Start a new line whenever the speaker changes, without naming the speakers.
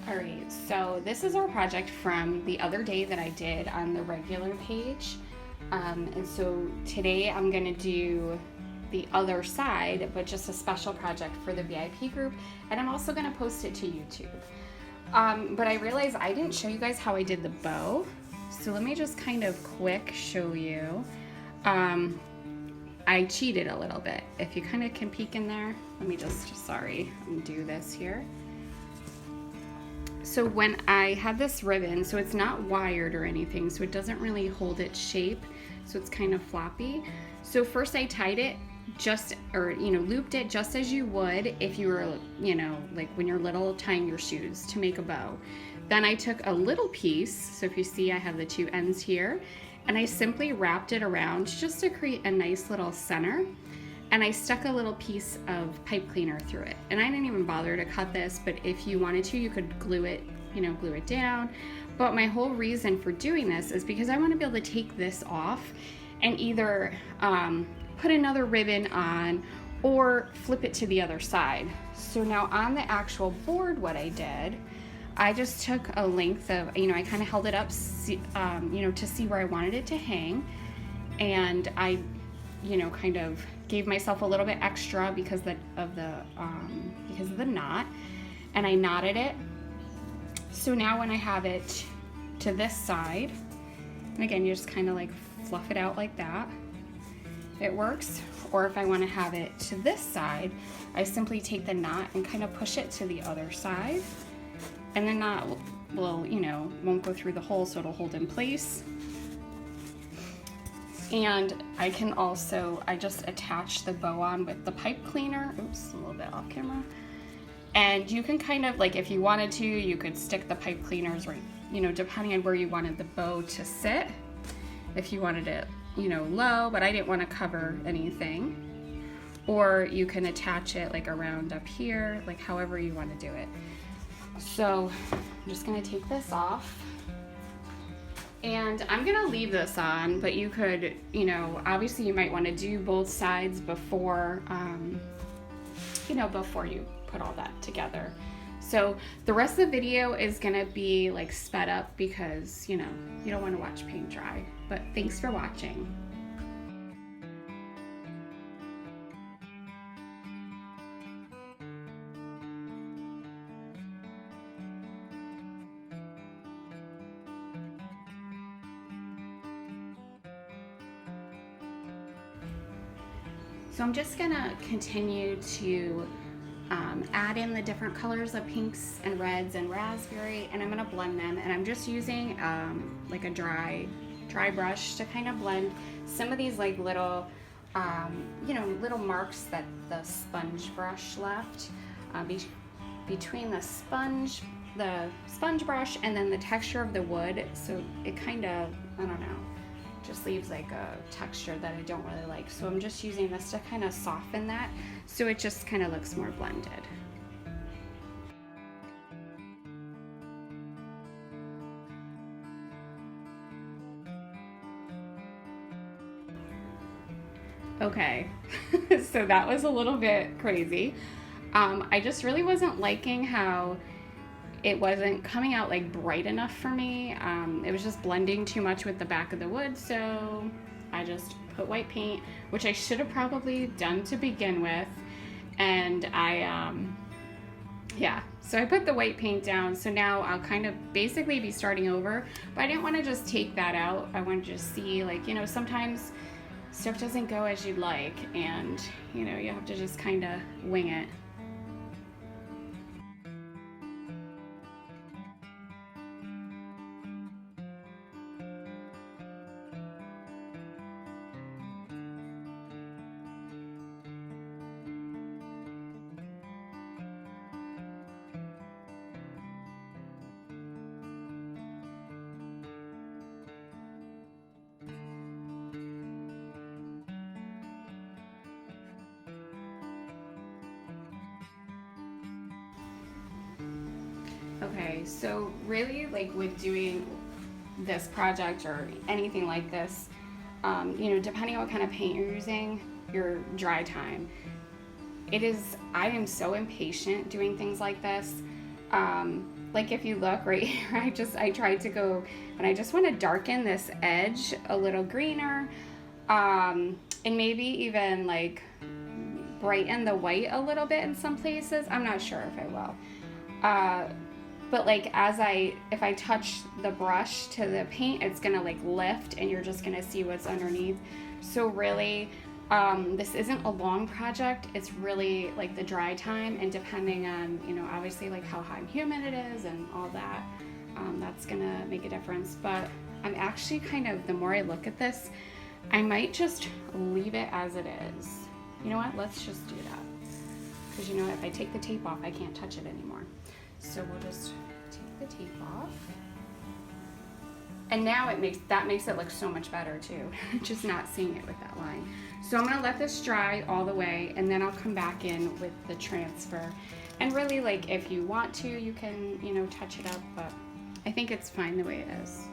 All right, so this is our project from the other day that I did on the regular page. And so today I'm gonna do the other side, but just a special project for the VIP group. And I'm also gonna post it to YouTube. But I realized I didn't show you guys how I did the bow. So let me just kind of quick show you. I cheated a little bit. If you kind of can peek in there, let me just, undo this here. So when I had this ribbon, so it's not wired or anything, so it doesn't really hold its shape, so it's kind of floppy. So first I tied it looped it just as you would if you were, like when you're little tying your shoes to make a bow. Then I took a little piece, so if you see I have the two ends here, and I simply wrapped it around just to create a nice little center. And I stuck a little piece of pipe cleaner through it. And I didn't even bother to cut this, but if you wanted to, you could glue it down. But my whole reason for doing this is because I want to be able to take this off and either put another ribbon on or flip it to the other side. So now on the actual board, what I did, I just took a length of, I kind of held it up, to see where I wanted it to hang. And I, kind of gave myself a little bit extra because of the knot, and I knotted it. So now when I have it to this side, and again, you just kind of like fluff it out like that, it works. Or if I want to have it to this side, I simply take the knot and kind of push it to the other side, and the knot won't go through the hole, so it'll hold in place. And I can also, I just attach the bow on with the pipe cleaner. Oops, a little bit off camera. And you can kind of, like if you wanted to, you could stick the pipe cleaners right, depending on where you wanted the bow to sit. If you wanted it, low, but I didn't want to cover anything. Or you can attach it like around up here, like however you want to do it. So I'm just gonna take this off. And I'm gonna leave this on, but you could, obviously you might want to do both sides before, before you put all that together. So the rest of the video is gonna be like sped up because, you don't want to watch paint dry. But thanks for watching. So I'm just gonna continue to add in the different colors of pinks and reds and raspberry, and I'm gonna blend them. And I'm just using like a dry brush to kind of blend some of these like little, little marks that the sponge brush left between the sponge brush and then the texture of the wood. So it kind of, I don't know, just leaves like a texture that I don't really like. So I'm just using this to kind of soften that so it just kind of looks more blended. Okay, so that was a little bit crazy. I just really wasn't liking how it wasn't coming out like bright enough for me. It was just blending too much with the back of the wood, so I just put white paint, which I should have probably done to begin with. And so I put the white paint down. So now I'll kind of basically be starting over, but I didn't want to just take that out. I wanted to just see, like, sometimes stuff doesn't go as you'd like, and you have to just kind of wing it. Okay, so really, like with doing this project or anything like this, depending on what kind of paint you're using, your dry time. I am so impatient doing things like this. like if you look right here, I tried to go, and I just want to darken this edge a little greener, and maybe even like brighten the white a little bit in some places. I'm not sure if I will. But like if I touch the brush to the paint, it's gonna like lift and you're just gonna see what's underneath. So really, this isn't a long project. It's really like the dry time, and depending on, you know, obviously like how hot and humid it is and all that, that's gonna make a difference. But I'm actually kind of, the more I look at this, I might just leave it as it is. You know what, let's just do that. Because you know, if I take the tape off, I can't touch it anymore. So we'll just take the tape off. And now that makes it look so much better too, just not seeing it with that line. So I'm gonna let this dry all the way, and then I'll come back in with the transfer. And really, like, if you want to, you can, you know, touch it up, but I think it's fine the way it is.